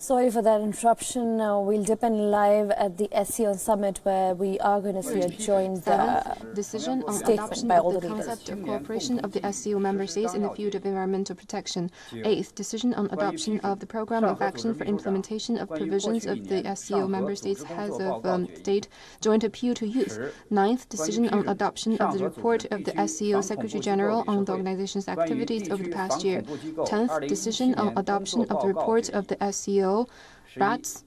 Sorry for that interruption. We'll dip in live at the SCO Summit, where we are going to see a joint decision on statement adoption by of all the the leaders. concept of cooperation of the SCO member states in the field of environmental protection. 8th, decision on adoption of the program of action for implementation of provisions of the SCO member states heads of state joint appeal to youth. 9th, decision on adoption of the report of the SCO Secretary General on the organization's activities over the past year. 10th, decision on adoption of the report of the SCO RATS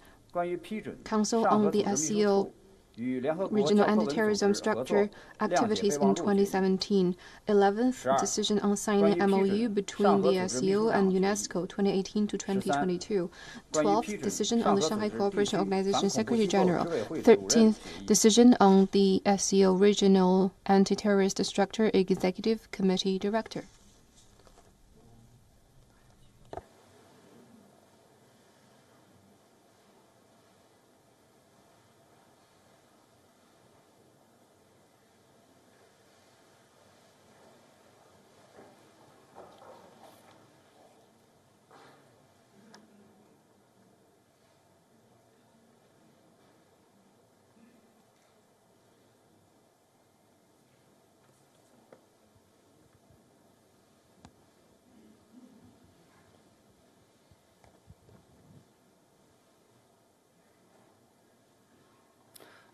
Council on the SCO Regional Anti-Terrorism Structure activities in 2017. 11th, decision on signing MOU between the SCO and UNESCO 2018 to 2022. 12th, decision on the Shanghai Cooperation Organization Secretary General. 13th, decision on the SCO Regional Anti-Terrorist Structure Executive Committee Director.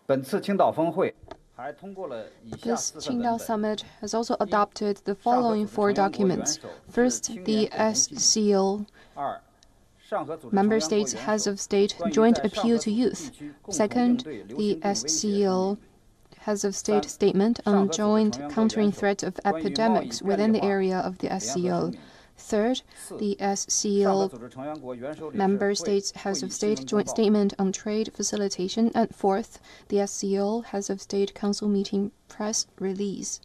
This Qingdao Summit has also adopted the following 4 documents. First, the SCO Member States Heads of State Joint Appeal to Youth. Second, the SCO Heads of State Statement on Joint Countering Threat of Epidemics within the area of the SCO. Third, the SCO Member States Heads of State Joint Statement on Trade Facilitation. And fourth, the SCO Heads of State Council Meeting Press Release.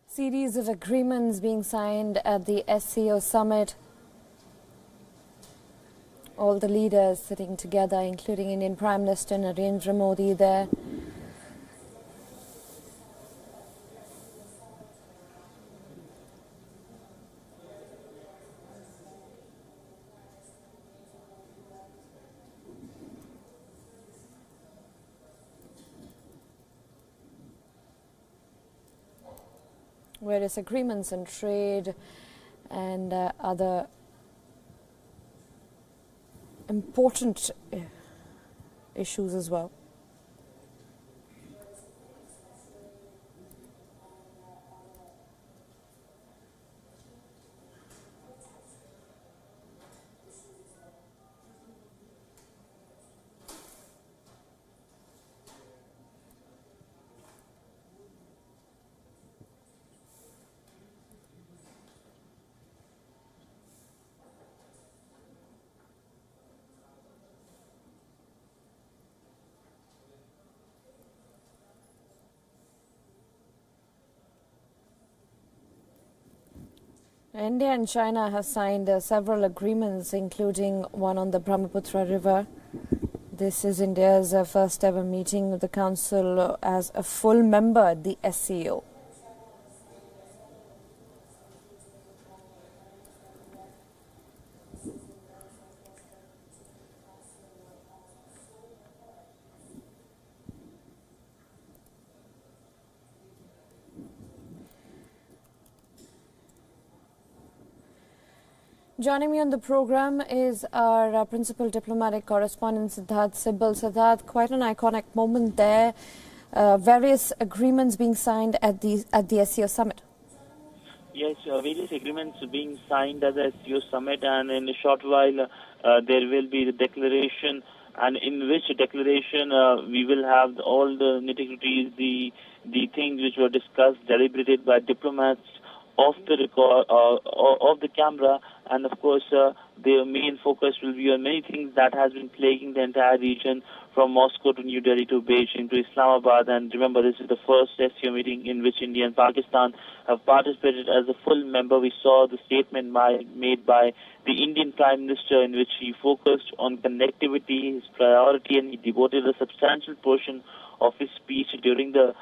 Series of agreements being signed at the SCO Summit. All the leaders sitting together, including Indian Prime Minister Narendra Modi there. Various agreements on trade and other important issues as well. India and China have signed several agreements, including one on the Brahmaputra River. This is India's first ever meeting with the Council as a full member at the SCO. Joining me on the program is our principal diplomatic correspondent, Siddharth Sibal. Siddharth, quite an iconic moment there. Various agreements being signed at the SCO Summit. Yes, various agreements being signed at the SCO Summit, and in a short while there will be the declaration, and in which declaration we will have all the nitty-gritties, the things which were discussed, deliberated by diplomats off the record, of the camera, and of course the main focus will be on many things that has been plaguing the entire region, from Moscow to New Delhi to Beijing to Islamabad. And remember, this is the first SCO meeting in which India and Pakistan have participated as a full member. We saw the statement made by the Indian Prime Minister, in which he focused on connectivity, his priority, and he devoted a substantial portion of his speech during the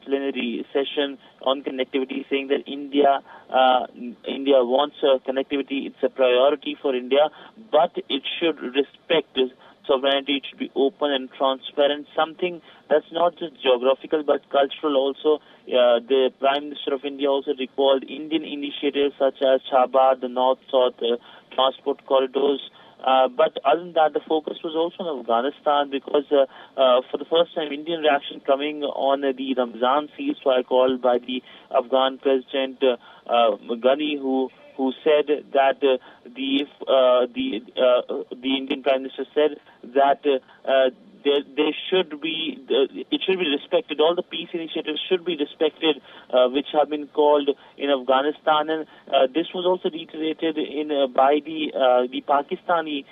plenary session on connectivity, saying that India wants connectivity. It's a priority for India, but it should respect sovereignty. It should be open and transparent, something that's not just geographical but cultural also. The Prime Minister of India also recalled Indian initiatives such as Chabad, the North-South transport corridors. But other than that, the focus was also on Afghanistan, because for the first time, Indian reaction coming on the Ramzan ceasefire called by the Afghan President Ghani, who said that the Indian Prime Minister said that there should be it should be respected. All the peace initiatives should be respected, which have been called in Afghanistan, and this was also reiterated by the Pakistani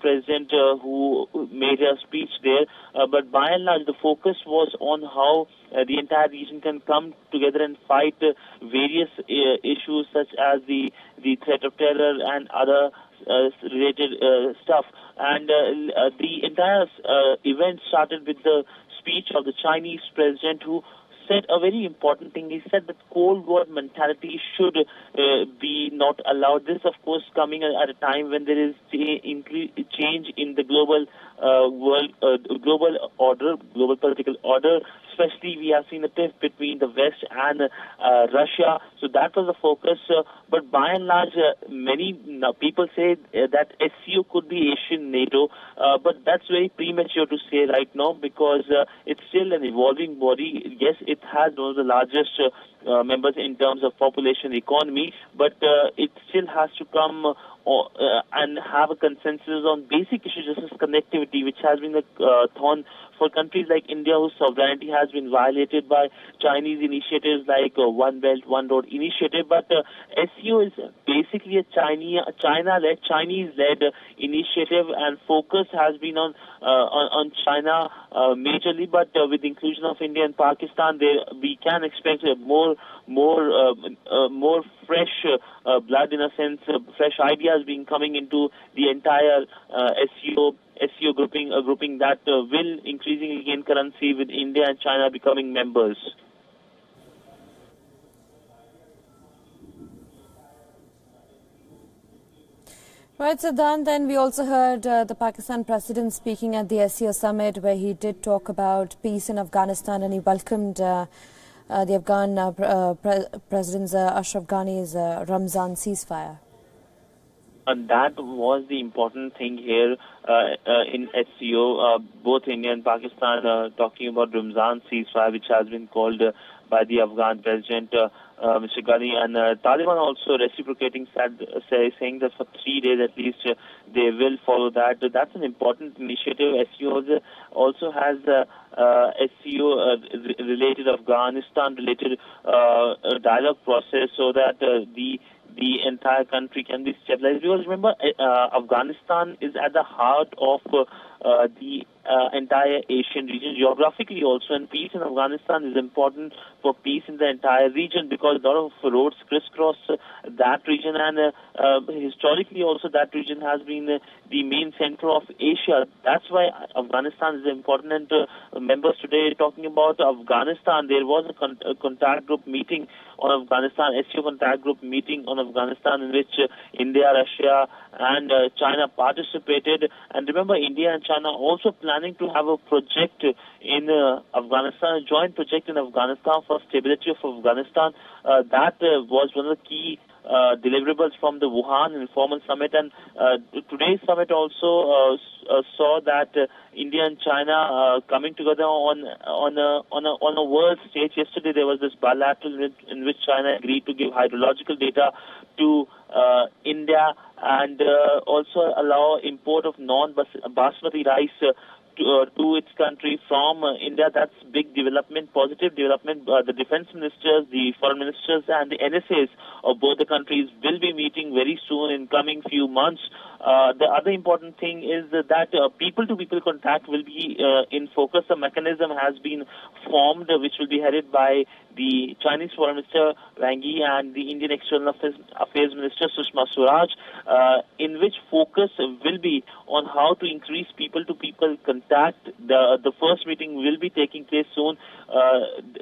president who made a speech there. But by and large, the focus was on how the entire region can come together and fight various issues such as the threat of terror and other related stuff. And the entire event started with the speech of the Chinese president, who said a very important thing. He said that Cold War mentality should be not allowed. This, of course, coming at a time when there is change in the global world, global order, global political order. Especially, we have seen a tiff between the West and Russia. So that was the focus. But by and large, many people say that SCO could be Asian NATO. But that's very premature to say right now, because it's still an evolving body. Yes, it has one of the largest members in terms of population economy, but it still has to come and have a consensus on basic issues such as connectivity, which has been a thorn for countries like India, whose sovereignty has been violated by Chinese initiatives like One Belt, One Road initiative. But SCO is basically a China-led, Chinese-led initiative, and focus has been on China majorly. But with the inclusion of India and Pakistan, we can expect more fresh blood, in a sense, fresh ideas being coming into the entire SCO grouping, a grouping that will increasingly gain currency with India and China becoming members. Right, Siddhant, then we also heard the Pakistan president speaking at the SCO summit, where he did talk about peace in Afghanistan, and he welcomed the Afghan President Ashraf Ghani's Ramzan ceasefire. And that was the important thing here in SCO. Both India and Pakistan talking about Ramzan ceasefire, which has been called by the Afghan president, Mr. Ghani, and Taliban also reciprocating, saying that for 3 days at least they will follow that. That's an important initiative. SCO also has SCO related Afghanistan related dialogue process, so that the entire country can be stabilized. Because remember, Afghanistan is at the heart of the entire Asian region, geographically also, and peace in Afghanistan is important for peace in the entire region, because a lot of roads crisscross that region, and historically also that region has been the main center of Asia. That's why Afghanistan is important. And members today talking about Afghanistan, there was a contact group meeting on Afghanistan, SCO contact group meeting on Afghanistan, in which India, Russia and China participated. And remember, India and China also planning to have a project in Afghanistan, a joint project in Afghanistan for stability of Afghanistan. That was one of the key deliverables from the Wuhan informal summit, and today's summit also saw that India and China coming together on a world stage. Yesterday there was this bilateral in which China agreed to give hydrological data to India, and also allow import of non-basmati rice to its country from India. That's big development, positive development. The defense ministers, the foreign ministers and the NSAs of both the countries will be meeting very soon in coming few months. The other important thing is that people-to-people contact will be in focus. A mechanism has been formed which will be headed by the Chinese Foreign Minister Wang Yi and the Indian External Affairs Minister Sushma Swaraj, in which focus will be on how to increase people-to-people contact. The first meeting will be taking place soon.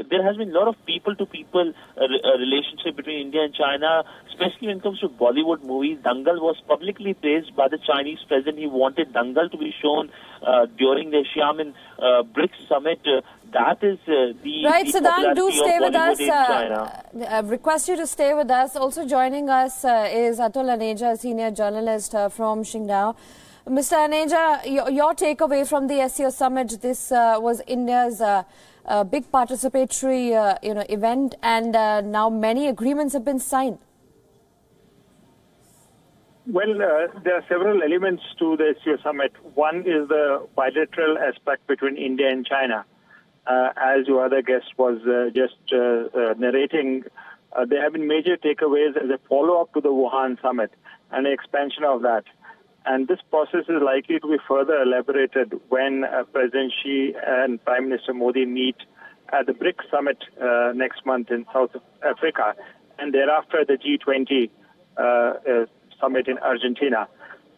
There has been a lot of people-to-people relationship between India and China, especially when it comes to Bollywood movies. Dangal was publicly praised by the Chinese president. He wanted Dangal to be shown during the Xiamen BRICS summit. That is the right, the Siddhant, do popularity stay of with Bollywood us. in China. I request you to stay with us. Also joining us is Atul Aneja, senior journalist from Qingdao. Mr. Aneja, your takeaway from the SCO summit. This was India's big participatory event, and now many agreements have been signed. Well, there are several elements to the SCO summit. One is the bilateral aspect between India and China. As your other guest was just narrating, there have been major takeaways as a follow-up to the Wuhan summit and an expansion of that. And this process is likely to be further elaborated when President Xi and Prime Minister Modi meet at the BRICS summit next month in South Africa, and thereafter the G20 summit in Argentina.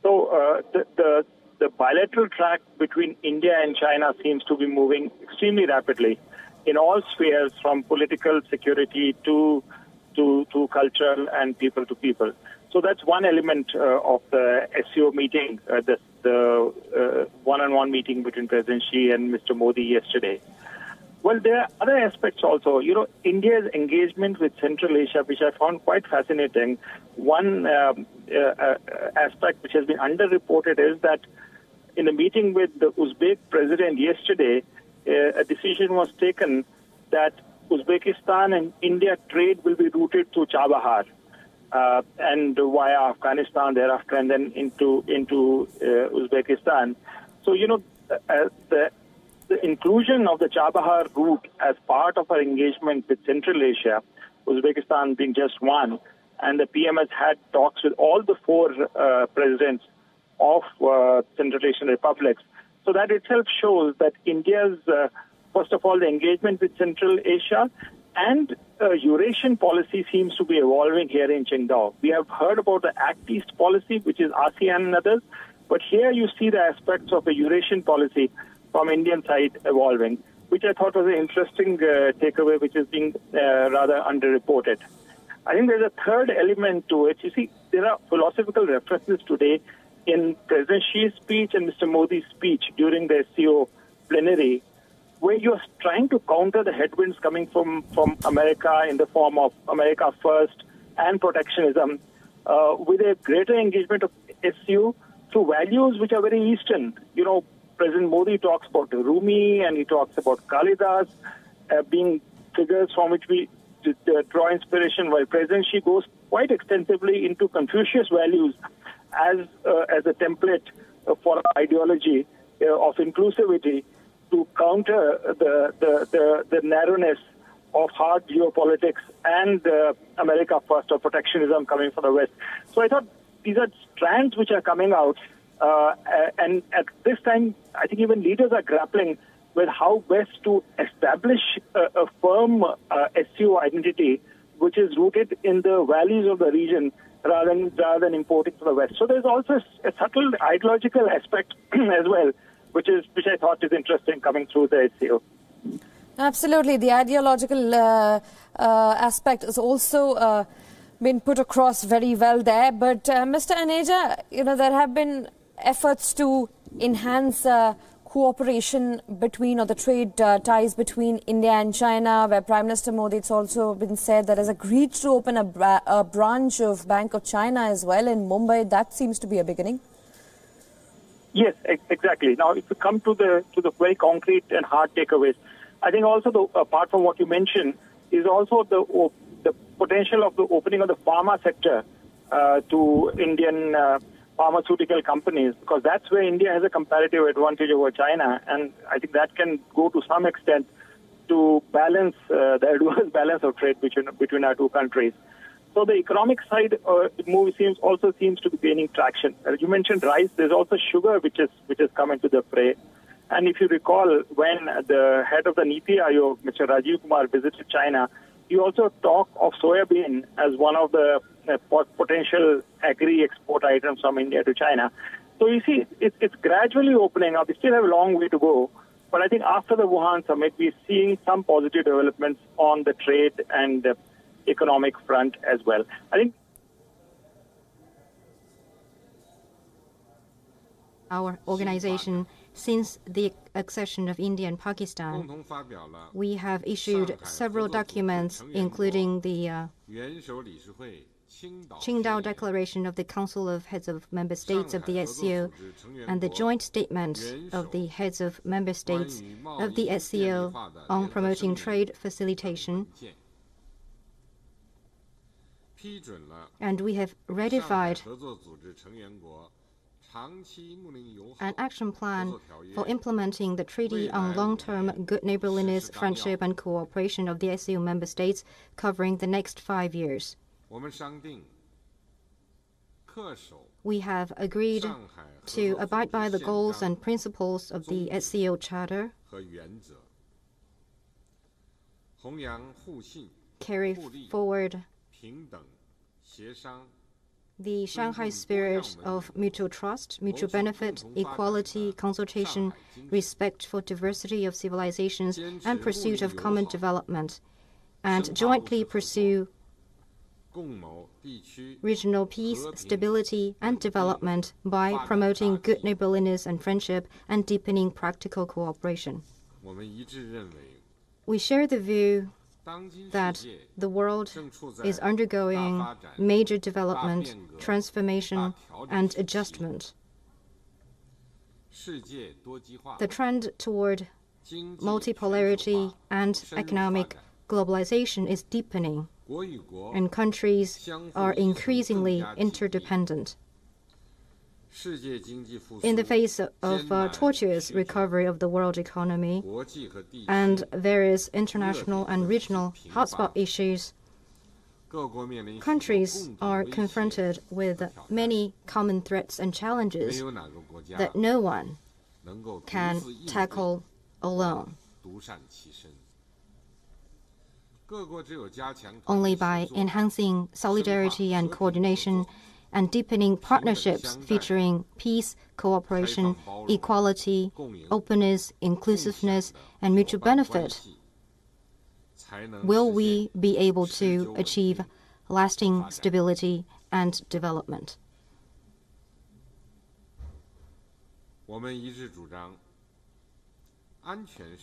So the bilateral track between India and China seems to be moving extremely rapidly in all spheres, from political security to cultural and people to people. So that's one element of the SCO meeting, the one-on-one meeting between President Xi and Mr. Modi yesterday. Well, there are other aspects also. You know, India's engagement with Central Asia, which I found quite fascinating. One aspect which has been underreported is that in a meeting with the Uzbek president yesterday, a decision was taken that Uzbekistan and India trade will be routed through Chabahar and via Afghanistan thereafter, and then into Uzbekistan. So, you know, the inclusion of the Chabahar route as part of our engagement with Central Asia, Uzbekistan being just one, and the PM has had talks with all the four presidents of Central Asian republics. So that itself shows that India's, first of all, the engagement with Central Asia and Eurasian policy seems to be evolving here in Qingdao. We have heard about the Act East policy, which is ASEAN and others, but here you see the aspects of a Eurasian policy from Indian side evolving, which I thought was an interesting takeaway, which is being rather underreported. I think there's a third element to it. You see, there are philosophical references today in President Xi's speech and Mr. Modi's speech during the SCO plenary, where you're trying to counter the headwinds coming from America in the form of America First and protectionism, with a greater engagement of SCO through values which are very Eastern. You know, President Modi talks about Rumi and he talks about Kalidas being figures from which we draw inspiration, while President Xi goes quite extensively into Confucius values as a template for our ideology of inclusivity to counter the narrowness of hard geopolitics and America First or protectionism coming from the West. So I thought these are strands which are coming out, and at this time, I think even leaders are grappling with how best to establish a firm SCO identity, which is rooted in the values of the region rather than importing from the West. So there's also a subtle ideological aspect as well, which I thought is interesting coming through the SCO. Absolutely, the ideological aspect is also been put across very well there. But Mr. Aneja, you know, there have been efforts to enhance cooperation between, or the trade ties between India and China, where Prime Minister Modi, it's also been said that has agreed to open a branch of Bank of China as well in Mumbai. That seems to be a beginning. Yes, exactly. Now, if we come to the very concrete and hard takeaways, I think also apart from what you mentioned is also the potential of the opening of the pharma sector to Indian pharmaceutical companies, because that's where India has a comparative advantage over China, and I think that can go to some extent to balance the adverse balance of trade between our two countries. So the economic side move seems to be gaining traction. As you mentioned rice, there's also sugar which has come into the fray, And if you recall, when the head of the Niti Aayog, Mr. Rajiv Kumar, visited China, he also talked of soybean as one of the potential agri-export items from India to China. So you see, it's gradually opening up. We still have a long way to go. But I think after the Wuhan summit, we're seeing some positive developments on the trade and economic front as well. I think our organization, since the accession of India and Pakistan, we have issued several documents, including the Qingdao Declaration of the Council of Heads of Member States of the SCO and the joint statement of the heads of member states of the SCO on promoting trade facilitation. And we have ratified an action plan for implementing the Treaty on Long-Term Good Neighborliness, Friendship and Cooperation of the SCO member states, covering the next 5 years. We have agreed to abide by the goals and principles of the SCO Charter, carry forward the Shanghai spirit of mutual trust, mutual benefit, equality, consultation, respect for diversity of civilizations, and pursuit of common development, and jointly pursue regional peace, stability, and development by promoting good neighborliness and friendship and deepening practical cooperation. We share the view that the world is undergoing major development, transformation, and adjustment. The trend toward multipolarity and economic globalization is deepening, and countries are increasingly interdependent. In the face of tortuous recovery of the world economy and various international and regional hotspot issues, countries are confronted with many common threats and challenges that no one can tackle alone. Only by enhancing solidarity and coordination and deepening partnerships featuring peace, cooperation, equality, openness, inclusiveness, and mutual benefit, will we be able to achieve lasting stability and development.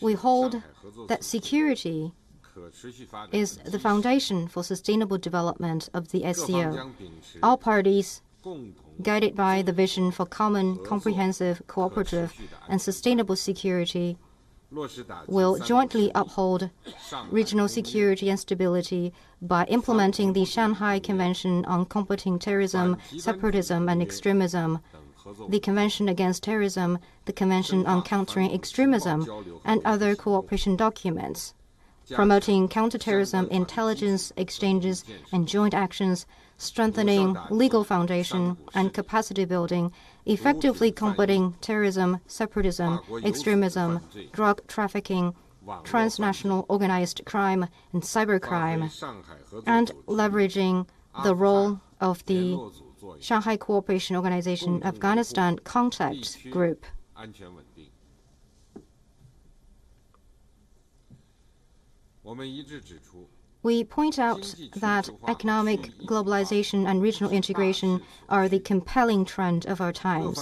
We hold that security is the foundation for sustainable development of the SCO. All parties, guided by the vision for common, comprehensive, cooperative, and sustainable security, will jointly uphold regional security and stability by implementing the Shanghai Convention on Combating Terrorism, Separatism, and Extremism, the Convention Against Terrorism, the Convention on Countering Extremism, and other cooperation documents, promoting counterterrorism intelligence exchanges and joint actions, strengthening legal foundation and capacity building, effectively combating terrorism, separatism, extremism, drug trafficking, transnational organized crime, and cybercrime, and leveraging the role of the Shanghai Cooperation Organization Afghanistan Contact Group. We point out that economic globalization and regional integration are the compelling trend of our times.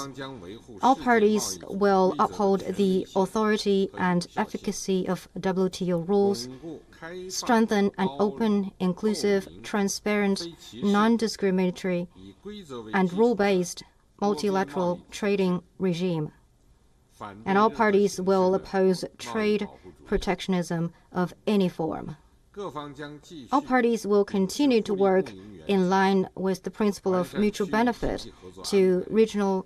All parties will uphold the authority and efficacy of WTO rules, strengthen an open, inclusive, transparent, non-discriminatory, and rule-based multilateral trading regime. And all parties will oppose trade protectionism of any form. All parties will continue to work in line with the principle of mutual benefit to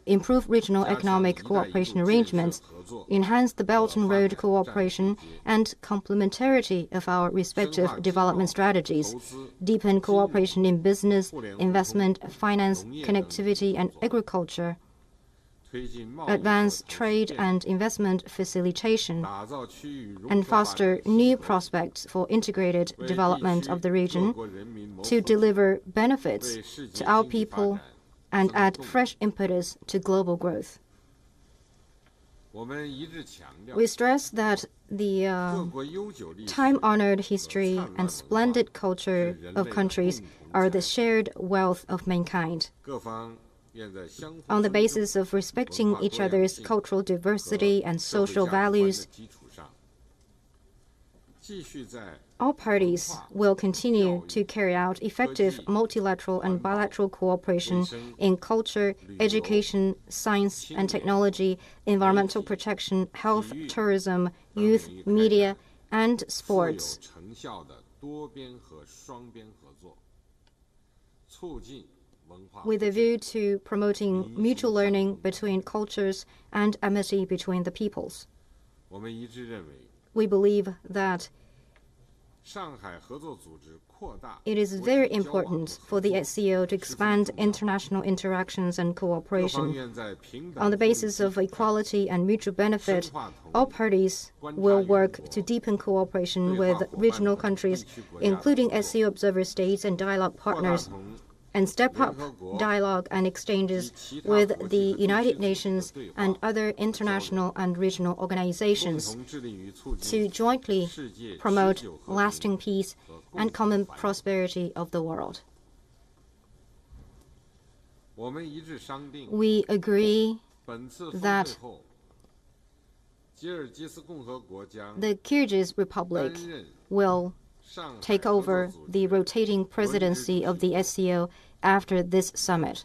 improve regional economic cooperation arrangements, enhance the Belt and Road cooperation and complementarity of our respective development strategies, deepen cooperation in business, investment, finance, connectivity, and agriculture, advance trade and investment facilitation, and foster new prospects for integrated development of the region to deliver benefits to our people and add fresh impetus to global growth. We stress that the time-honored history and splendid culture of countries are the shared wealth of mankind. On the basis of respecting each other's cultural diversity and social values, all parties will continue to carry out effective multilateral and bilateral cooperation in culture, education, science and technology, environmental protection, health, tourism, youth, media, and sports, with a view to promoting mutual learning between cultures and amity between the peoples. We believe that it is very important for the SCO to expand international interactions and cooperation. On the basis of equality and mutual benefit, all parties will work to deepen cooperation with regional countries, including SCO observer states and dialogue partners, and step up dialogue and exchanges with the United Nations and other international and regional organizations to jointly promote lasting peace and common prosperity of the world. We agree that the Kyrgyz Republic will take over the rotating presidency of the SCO after this summit.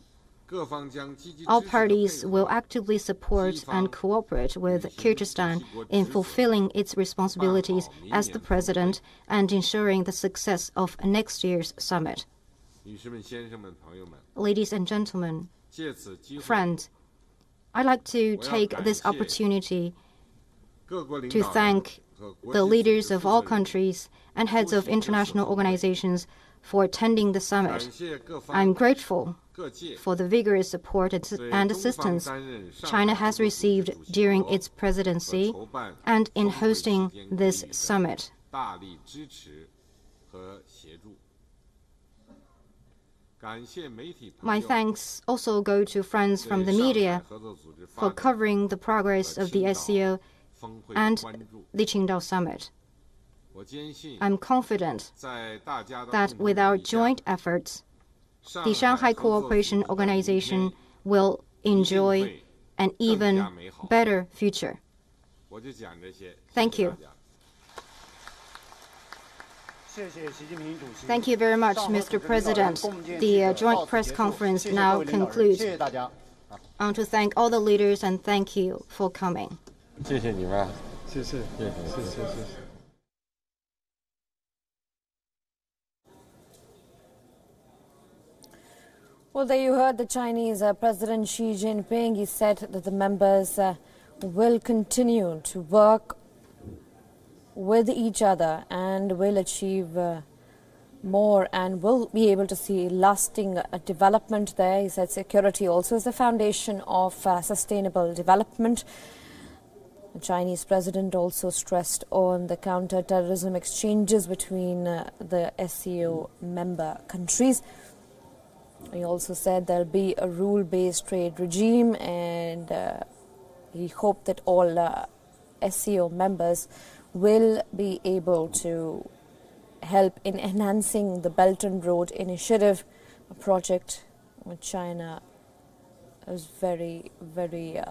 All parties will actively support and cooperate with Kyrgyzstan in fulfilling its responsibilities as the president and ensuring the success of next year's summit. Ladies and gentlemen, friends, I'd like to take this opportunity to thank the leaders of all countries and heads of international organizations for attending the summit. I'm grateful for the vigorous support and assistance China has received during its presidency and in hosting this summit. My thanks also go to friends from the media for covering the progress of the SCO and the Qingdao summit. I'm confident that with our joint efforts, the Shanghai Cooperation Organization will enjoy an even better future. Thank you. Thank you very much, Mr. President. The joint press conference now concludes. I want to thank all the leaders and thank you for coming. Well, there you heard the Chinese President Xi Jinping. He said that the members will continue to work with each other and will achieve more and will be able to see lasting development there. He said security also is the foundation of sustainable development. The Chinese president also stressed on the counter-terrorism exchanges between the SCO member countries. He also said there'll be a rule-based trade regime, and he hoped that all SCO members will be able to help in enhancing the Belt and Road Initiative, a project which China is very, very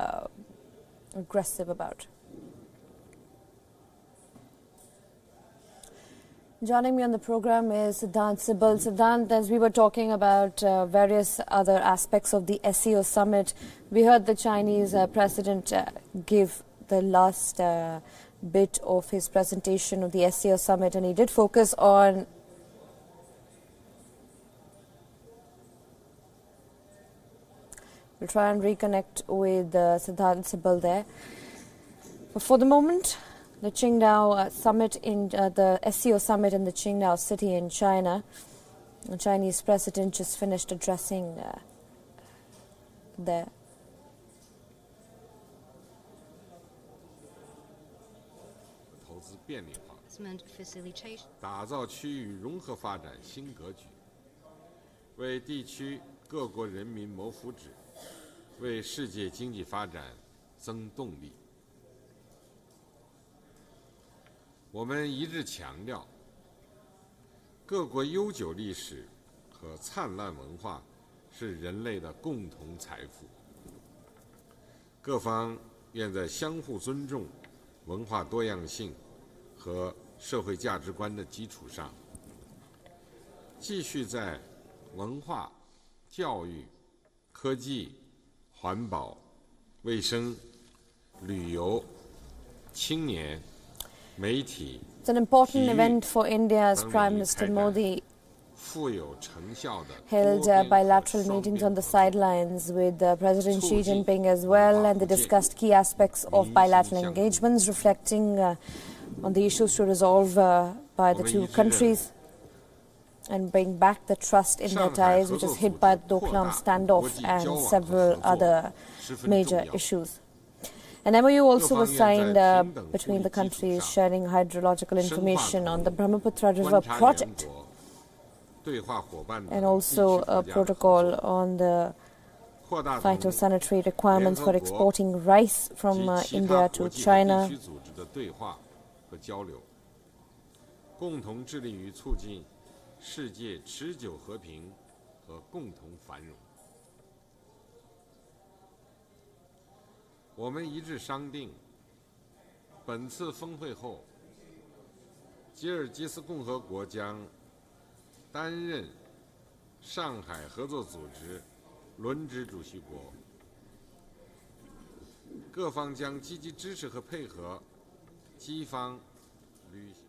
aggressive about. Joining me on the program is Siddhant Sibal. Siddhant, as we were talking about various other aspects of the SCO summit, we heard the Chinese president give the last bit of his presentation of the SCO summit, and he did focus on we'll try and reconnect with Siddhant Sibal there. But for the moment, the Qingdao summit in the SCO summit in the Qingdao city in China. The Chinese president just finished addressing there. 便利化，打造区域融合发展新格局，为地区各国人民谋福祉，为世界经济发展增动力。我们一致强调，各国悠久历史和灿烂文化是人类的共同财富。各方愿在相互尊重、文化多样性和社会价值观的基础上，继续在文化、教育、科技、环保、卫生、旅游、青年、媒体、 It's an important event for India as Prime Minister Modi held bilateral meetings on the sidelines with President Xi Jinping as well, and they discussed key aspects of bilateral engagements, reflecting on the issues to resolve by the two countries and bring back the trust in their ties, which is hit by the Doklam standoff and several other major issues. An MOU also was signed between the countries, sharing hydrological information on the Brahmaputra River project, and also a protocol on the phytosanitary requirements for exporting rice from India to China. "我们一致商定，本次峰会后，吉尔吉斯共和国将担任上海合作组织轮值主席国，各方将积极支持和配合基方履行。